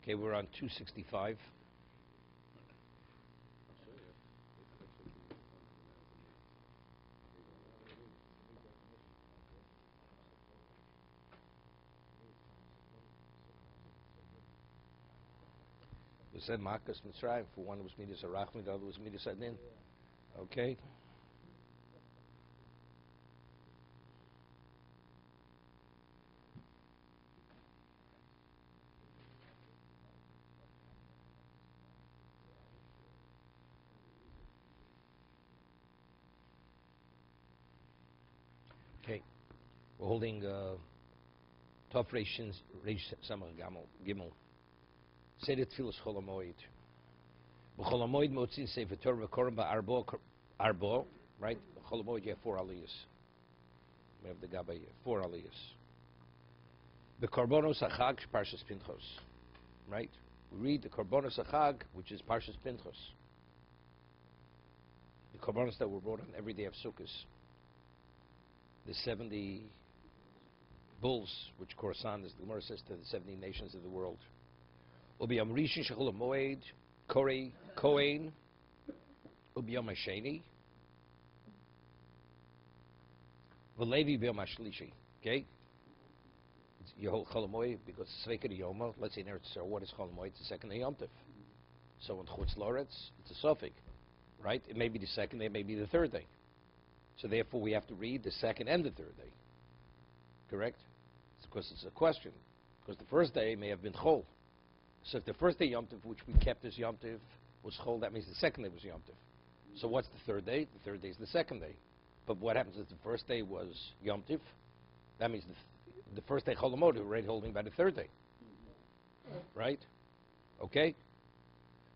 Okay, we're on 265. We said Makas Mitzrayim. For one was Midas Arachmi, the other was Midas Adin. Okay. Okay. We're holding Tov Reish Samach Gimel. Say the Tfilas Chol HaMoed. B'Chol HaMoed Motzin Sefer Torah V'Korban Arbo, right? B'Chol HaMoed you have 4 aliyahs. We have the Gabay 4 aliyahs. B'Korbanos HaChag Parshas Pinchos, right? We read the Korbanos HaChag, which is Parshas Pinchos. The Korbanos that were brought on every day of Sukkot. The 70 bulls, which correspond, as the Gemara says, to the 70 nations of the world. Ubiyam Rishon Shechol HaMoed, Korei, Kohen, Ubiyam HaSheni, V'Levi B'Yom HaShlishi. Okay? You hold Chol HaMoed because it's Sveika Yoma. Let's say in Eretz Yisrael, what is Chol HaMoed? It's the second day Yom Tov. So in Chutz Loretz, it's a suffix, right? It may be the second day, it may be the third day. So therefore, we have to read the second and the third day. Correct? It's because it's a question. Because the first day may have been Chol. So if the first day Yom Tov, which we kept as Yom Tov, was Chol, that means the second day was Yom Tov. So what's the third day? The third day is the second day. But what happens if the first day was Yom Tov? That means the first day Chol HaMoed, we're already holding by the third day. Right? Okay?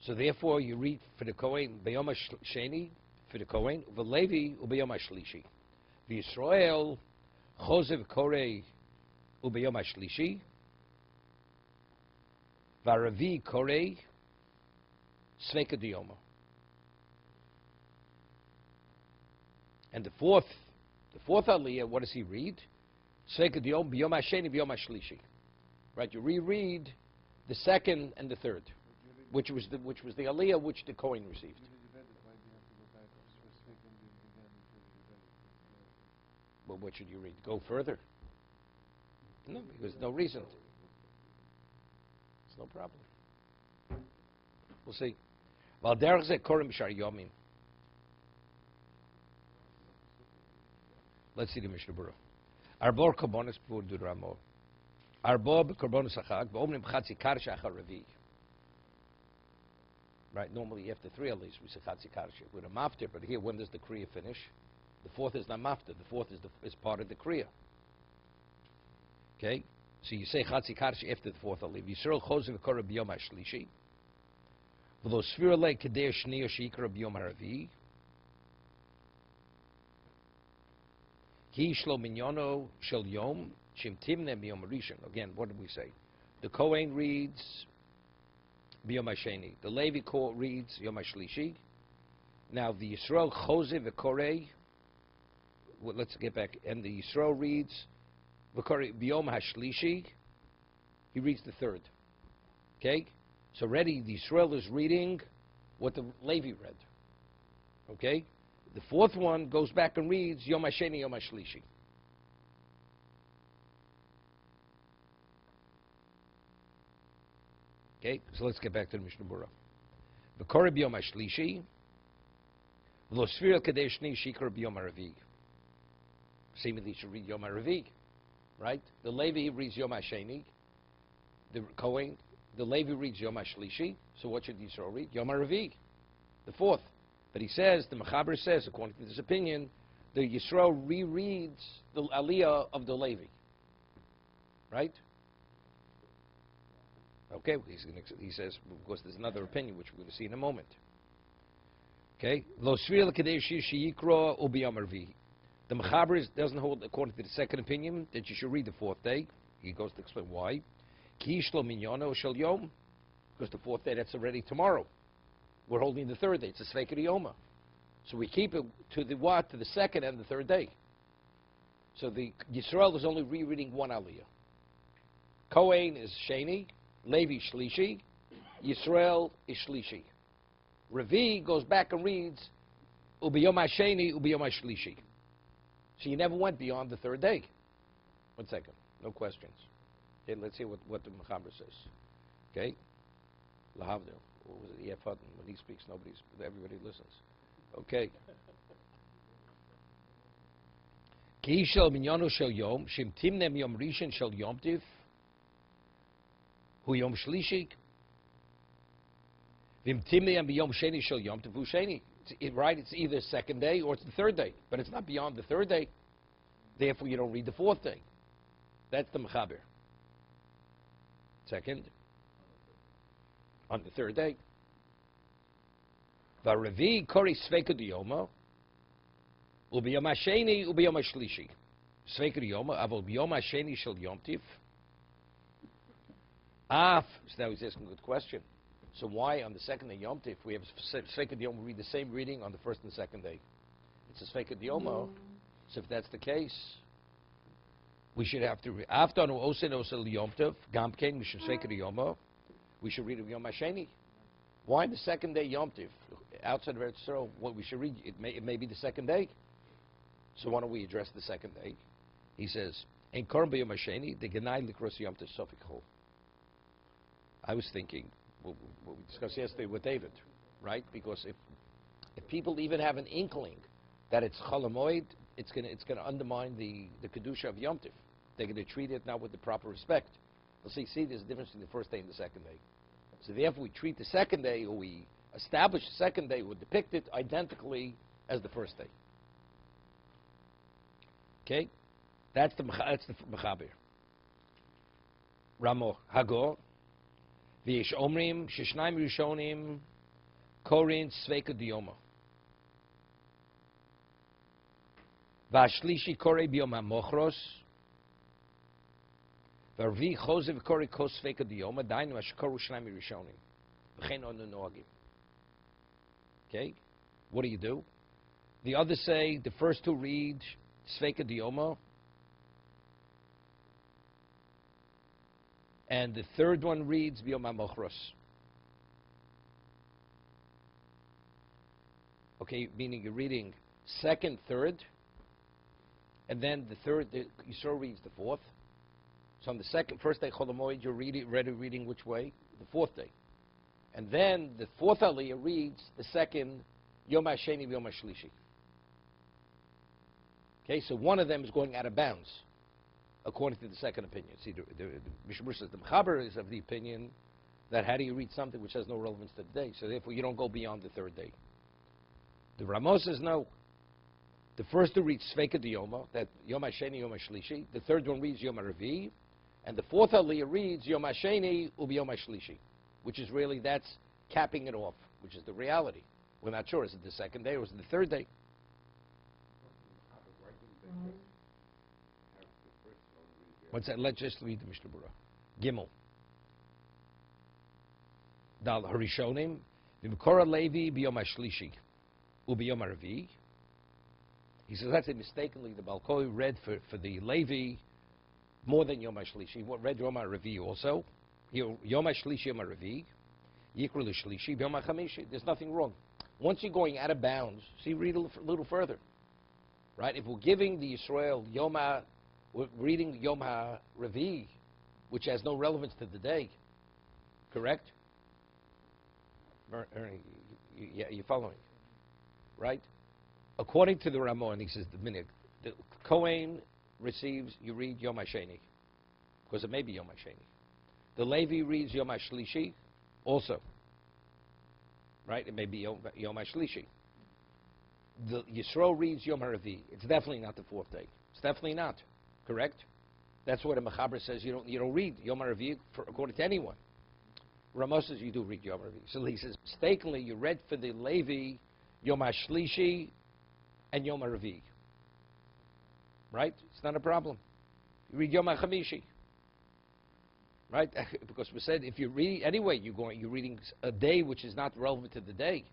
So therefore, you read for the Kohen, B'Yom HaSheni, for the Kohen, V'Levi, U'B'Yom HaShlishi. V'Yisrael, Chosev Korei, U'B'Yom HaShlishi. V'Aravi Korei, Sveika Diyoma. And the fourth aliyah, what does he read? Sveika Diyoma, B'Yom HaSheni, B'Yom HaShlishi. Right, you reread the second and the third, which was the aliyah which the Kohen received. Well, what should you read? Go further? No, because no reason. It's no problem. We'll see. Let's see the Mishna Berura. Arbor Korbanos B'Ur Duramo. Arbor Korbanos Achag V'Omrim Chatzi Karsha Achar Revi. Right. Normally after 3 aliyahs we say Chatzi Karsha with a maftir, but here when does the kriya finish? The fourth is not maftir. The fourth is part of the kriya. Okay. So you say Chatzi Karsha after the 4th aliyah. Yisrael Chosev V'Korah B'Yom HaShlishi. V'Lo Sfira Le Kedei Shniya Sheikra B'Yom HaRavi. Ki Shlo Minyono Shel Yom Shim Timne B'Yom HaRishon. Again, what did we say? The Kohen reads B'Yom HaSheni. The Levi reads Yom HaShlishi. Now the Yisrael Chosev V'Korei. Well, let's get back. And the Yisrael reads V'Korei B'Yom HaShlishi. He reads the third. Okay? So already the Yisrael is reading what the Levi read. Okay? The fourth one goes back and reads Yom HaSheni, Yom HaShlishi. Okay? So let's get back to the Mishna Berura. V'Korei B'Yom HaShlishi. V'Lo Sfira Kedei Shni Shikra B'Yom HaRavi. Seemingly should read Yom HaRavi. Right? The Levi reads Yom HaSheni. The Kohen, the Levi reads Yom HaShlishi. So what should Yisrael read? Yom HaRavi, the fourth. But he says, the Mechaber says, according to this opinion, the Yisrael rereads the aliyah of the Levi. Right? Okay, he says, of course, there's another opinion, which we're going to see in a moment. Okay? Lo Sfira Kedei Sheyikra Ubiyom HaRavi. The Mechaber doesn't hold, according to the second opinion, that you should read the 4th day. He goes to explain why. Ki Shlo Minyono Shel Yom. Because the 4th day, that's already tomorrow. We're holding the 3rd day. It's a Sveika Yoma. So we keep it to the what? To the 2nd and the 3rd day. So the Yisrael is only rereading one aliyah. Kohen is Sheni. Levi Shlishi, Yisrael is Shlishi. Revi goes back and reads Ubiyom Hasheni, Ubiyom Shlishi. So you never went beyond the third day. 1 second, no questions. Okay, let's see what the Mechaber says. Okay, Lahavdil. What was it? When he speaks, everybody listens. Okay. Ki shel minyanu shel yom, shim timnem yom rishon shel yom tiv, hu yom shlishi, vim timnem b'yom sheni shel yom tiv hu sheni. Right? It's either second day or it's the third day, but it's not beyond the third day. Therefore, you don't read the fourth day. That's the Mechaber. Second, on the third day. V'revi kori sveika diyoma, ubiyom hasheni ubiyom hashlishi. Sveika diyoma, avol biyom hasheni shel yom tiv. So now he's asking a good question. So why on the second day Yom Tif we have Sveika Diyoma, we read the same reading on the first and second day? It's a Sveika Diyoma. So if that's the case, we should have to read after no Osen Osel Yom Tif, Gamkein Mishum Sveika Diyoma, we should read Yom Hasheni. Why the second day Yom Tif? Outside of Eretz Yisrael, what we should read, it may be the second day. So why don't we address the second day? He says, "En Korban Yom Hasheni, the Genai Likros Yom Tif Sofik Hol." I was thinking, what we discussed yesterday with David, right? Because if people even have an inkling that it's Cholamoid, it's gonna undermine the kedusha of Yom Tif. They're gonna treat it not with the proper respect. They'll see there's a difference between the first day and the second day. So therefore, we treat the second day, or we establish the second day, or depict it identically as the first day. Okay, that's the Mechaber. Ramo Hagor. V'yesh omrim sheshnayim rishonim korin sveika diyoma. V'ashlishi korei biyom hamochros. V'arvi chozev korei kos sveika diyoma. Dainu ashkoru shnayim rishonim. V'chein onu noagim. Okay? What do? The others say the first two read sveika diyoma, and the third one reads Biyom HaMochros. Okay, meaning you're reading second, third, and then the third, Yisrael reads the fourth. So on the first day, Cholamoid, you're reading which way? The fourth day. And then the fourth Aliyah reads the second, Yom HaSheni B'Yom HaShlishi. Okay, so one of them is going out of bounds, according to the second opinion. See, the Mishna Berura says the Mechaber is of the opinion that how do you read something which has no relevance to the day? So therefore, you don't go beyond the third day. The Ramo says no. The first two read Sveika Diyoma, that Yom HaSheni, Yom HaShlishi. The third one reads Yom HaRevi. And the fourth Aliyah reads Yom HaSheni, Ubiyom HaShlishi, which is really, that's capping it off, which is the reality. We're not sure. Is it the second day or is it the third day? What's that? Let's just read the Mishna Berura. Gimel. Dal Harishonim, V'Mekora Levi B'Yom HaShlishi, Ub'Yom HaRevi. He says that's mistakenly the Balkoi read for the Levi more than Yom HaShlishi. He read Yom HaRevi also. Yom HaShlishi, Yom HaRevi. Yikra L'Shlishi, B'Yom HaChamishi. There's nothing wrong. Once you're going out of bounds, see, read a little further. Right? If we're giving the Yisrael we're reading Yom HaRevi, which has no relevance to the day. Correct? You're following. Right? According to the Ramon, he says the Kohen receives, you read Yom HaSheni, because it may be Yom HaSheni. The Levi reads Yom HaShlishi also. Right? It may be Yom HaShlishi. The Yisrael reads Yom HaRevi. It's definitely not the fourth day. It's definitely not. Correct? That's what a Mechaber says. You don't read Yom HaRevi according to anyone. Ramos says you do read Yom HaRevi. So he says mistakenly you read for the Levi Yom HaShlishi and Yom HaRevi. Right? It's not a problem. You read Yom HaChamishi. Right? Because we said if you read anyway, you're reading a day which is not relevant to the day.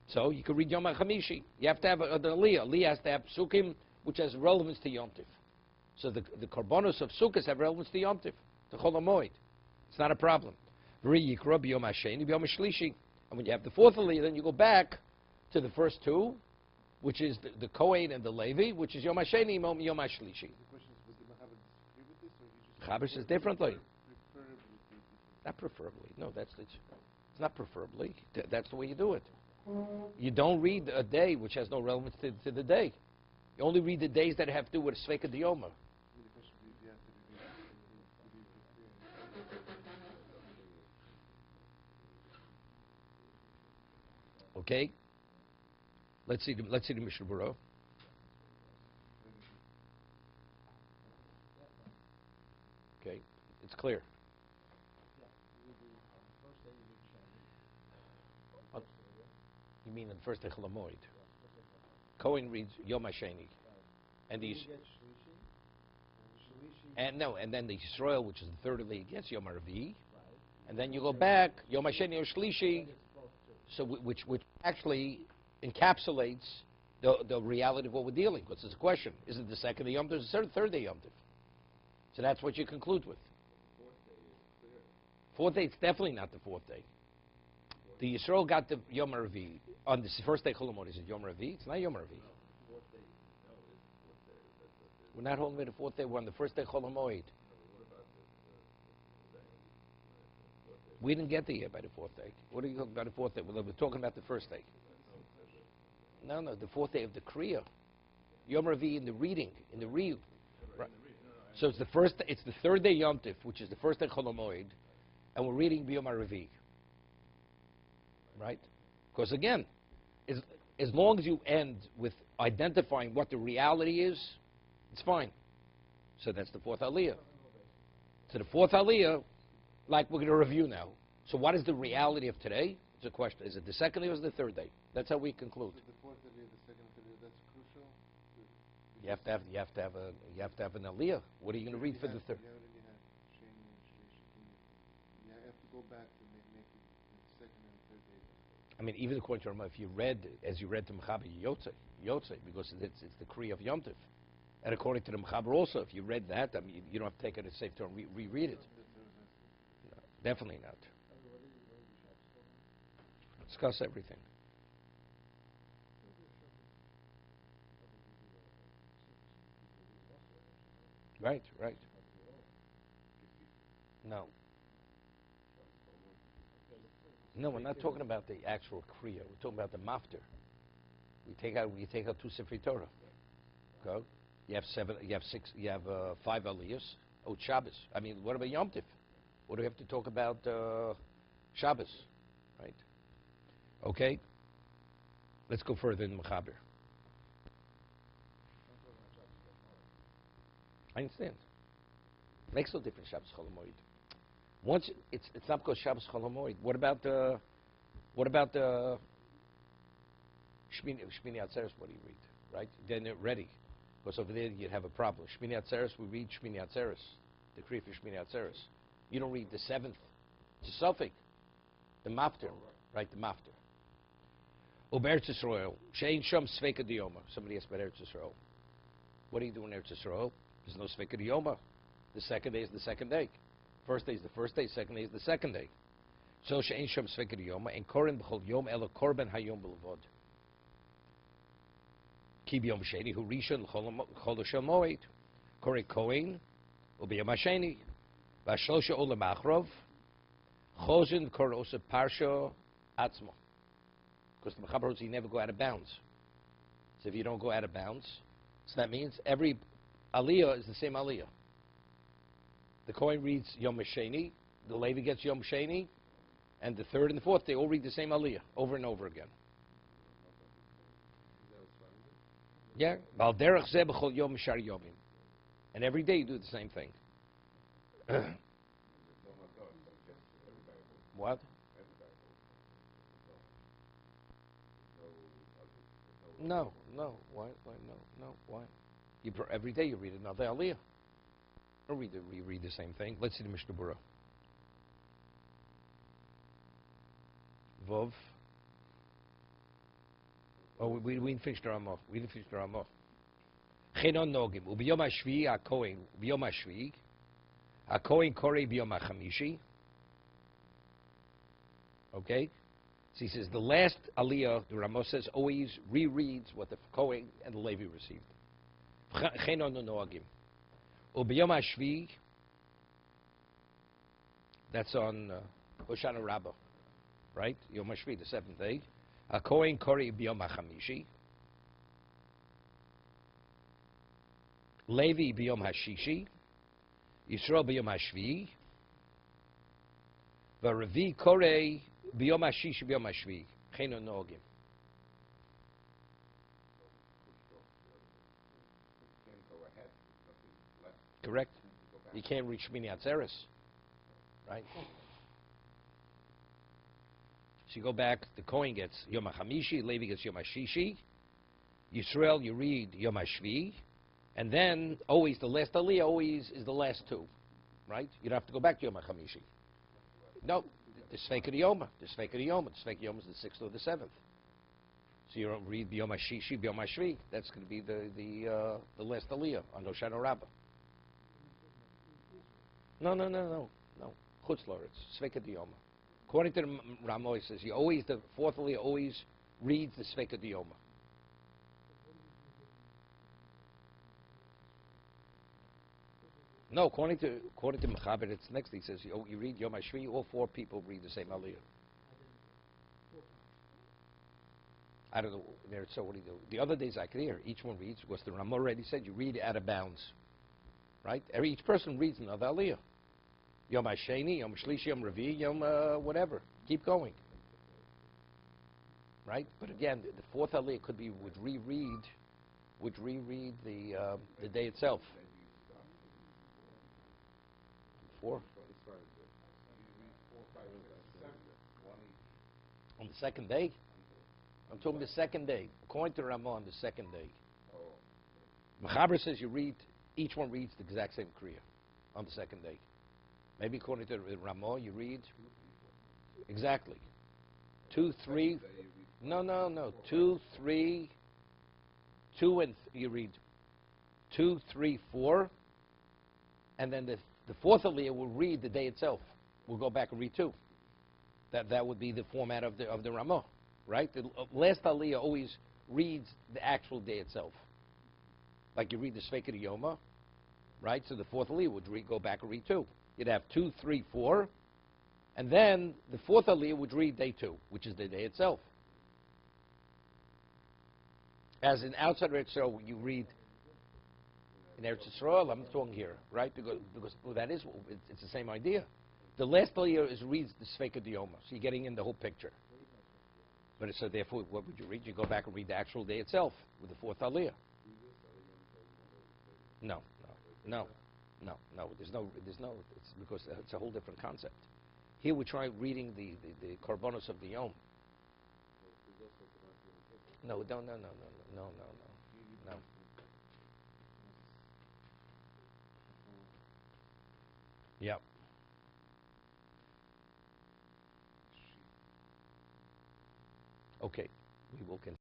So you could read Yom HaChamishi. You have to have the Aliyah. Aliyah has to have Psukim which has relevance to Yom Tif. So the Korbanos of Sukkot have relevance to Yom Tif, to Chol HaMoed. It's not a problem. And when you have the fourth aliyah, then you go back to the first two, which is the Kohen and the Levi, which is Yom HaSheni, Yom HaShlishi. Chaber says differently. Not preferably. No, it's not preferably. That's the way you do it. You don't read a day which has no relevance to the day. You only read the days that have to do with Sveika Diyoma. Okay? Let's see the Mishna Berura. Okay? It's clear. You mean in the first day Cholamoid? Cohen reads Yom HaSheni. And these, and then the Yisrael, which is the third of the gets Yom HaRavi, and then you go back Yom HaSheni or Shlishi, so which actually encapsulates the reality of what we're dealing with. It's a question: is it the second day Yom Tov or the third day Yom Tov? So that's what you conclude with. Fourth day, it's definitely not the fourth day. The Yisrael got the Yom HaRavi on the first day Cholamoid. Is it Yom HaRavi? It's not Yom HaRavi. We're not holding it the fourth day. We're on the first day Cholamoid. We didn't get there yet by the fourth day. What are you talking about the fourth day? We're talking about the first day. No, the fourth day of the Kriya. Yom HaRavi in the reading, in the Riyu. Right. So it's the third day Yom Tif, which is the first day Cholamoid, and we're reading Yom HaRavi. Right? Because again, as long as you end with identifying what the reality is, it's fine. So that's the fourth aliyah. So the fourth aliyah, like we're going to review now. So what is the reality of today? It's a question. Is it the second day or is it the third day? That's how we conclude. The fourth aliyah, the second aliyah, that's crucial. You have to have an aliyah. What are you going to read for the third? You have to go back to make it the second and third day. I mean, even according to Rama, if you read, as you read to Mechaber, Yotze, because it's the Kriya of Yom Tov. And according to the Mechaber also, if you read that, I mean, you don't have to take it as safe to reread it. No, definitely not. Discuss everything. Right. No. No, we're not talking about the actual Kriya. We're talking about the Mafter. You take out two Sifrei Torah. Okay? You have five Aliyahs. Oh, Shabbos. I mean, what about Yom Tif? What do we have to talk about Shabbos? Right? Okay? Let's go further in Mechaber. I understand. Makes no difference, Shabbos Cholamoid. Once it's not because Shabbos Cholamoid. What about the Shmini Atzeres? What do you read? Right? Then they're ready. Because over there you'd have a problem. Shmini Atzeres, we read Shmini Atzeres, the Kriya for Shmini Atzeres. You don't read the seventh. It's a suffix. The Mafter, right? The Mafter. Eretz Yisrael, Shein Sham Sveika Diyoma. Somebody asked about Eretz Yisrael. What do you do in Eretz Yisrael? There's no Sveika Diyoma. The second day is the second day. First day is the first day. Second day is the second day. So Shein Sham Sveika Diyoma and Korin B'chol Yom Elo Korban Hayom B'Levod. Ki B'Yom Sheni Hu Rishon Chol Shel Moed Korei Kohen U'B'Yom HaSheni V'Shlosha Olam Achrov Chozin Korosa Parsha Atzmo. Because the Mechaber holds you never go out of bounds. So if you don't go out of bounds, so that means every aliyah is the same aliyah. The Kohen reads Yom HaSheni, the Levi gets Yom HaSheni, and the third and the fourth, they all read the same aliyah over and over again. Yeah. Val derech zeh b'chol yom mishar yomim. And every day you do the same thing. What? No. Why? No. Why? Every day you read another aliyah. Don't read the same thing. Let's see the Mishna Berura. Vov. Oh, we didn't finish the Ramah. Chenon nogim. Ubiyom hashvi hakohen. Ubiyom hashvi hakohen korei biyom hachamishi. Okay? So he says the last aliyah, the Ramos says, always rereads what the Kohen and the Levi received. Ubiyom Hashvi, that's on Hoshana Rabbah, right? Yom Hashvi, the seventh day. Kohen Kori Biyom HaChamishi. Levi Biyom Hashishi. Yisrael Biyom Hashvi. V'Revi Kore Biyom Hashishi Biyom Hashvi. Cheno Noagim. Correct. You can't reach Shmini Atzeres, right? So you go back, the Kohen gets Yom HaChamishi, Levi gets Yom HaShishi, Yisrael, you read Yom HaShvi, and then always, the last Aliyah always is the last two, right? You don't have to go back to Yom HaChamishi. No, the Sveika Yoma, the Sveika Yoma, the Sveika Yoma is the 6th or the 7th. So you don't read Yom HaShishi, Yom HaShvi, that's going to be the last Aliyah on Hoshana Rabbah. No. Chutz Loretz, Sveika Yoma. According to the Ramo, he says the fourth aliyah always reads the Sveika Yoma. No, according to Mechaber, it's next. He says you read Yom HaShvi, all four people read the same aliyah. I don't know. So what do you do? The other days I could hear each one reads because the Ramo already said you read out of bounds, right? Each person reads another aliyah. Yom HaSheni, Yom Shlishi, Yom Revi, Yom whatever. Keep going. Right? But again, the fourth aliyah would reread the day itself. Four? On the second day? I'm talking the second day. According to Ramah, on the second day. Mechaber says each one reads the exact same kriya on the second day. Maybe according to Ramah, you read exactly 2, 3. No. 2, 3, 2, and you read 2, 3, 4, and then the fourth aliyah will read the day itself. We'll go back and read 2. That would be the format of the Ramah, right? The last aliyah always reads the actual day itself, like you read the Sveika Yoma, right? So the fourth aliyah would go back and read 2. You'd have 2, 3, 4, and then the fourth aliyah would read day 2, which is the day itself. As in outside Eretz Yisrael, you read in Eretz Yisrael. I'm talking here, right? Because it's the same idea. The last aliyah reads the Sveika Yoma, so you're getting in the whole picture. But so therefore, what would you read? You go back and read the actual day itself with the fourth aliyah. No. There's no. It's because it's a whole different concept. Here we try reading the korbanos of the Yom. No. Yep. Okay, we will continue.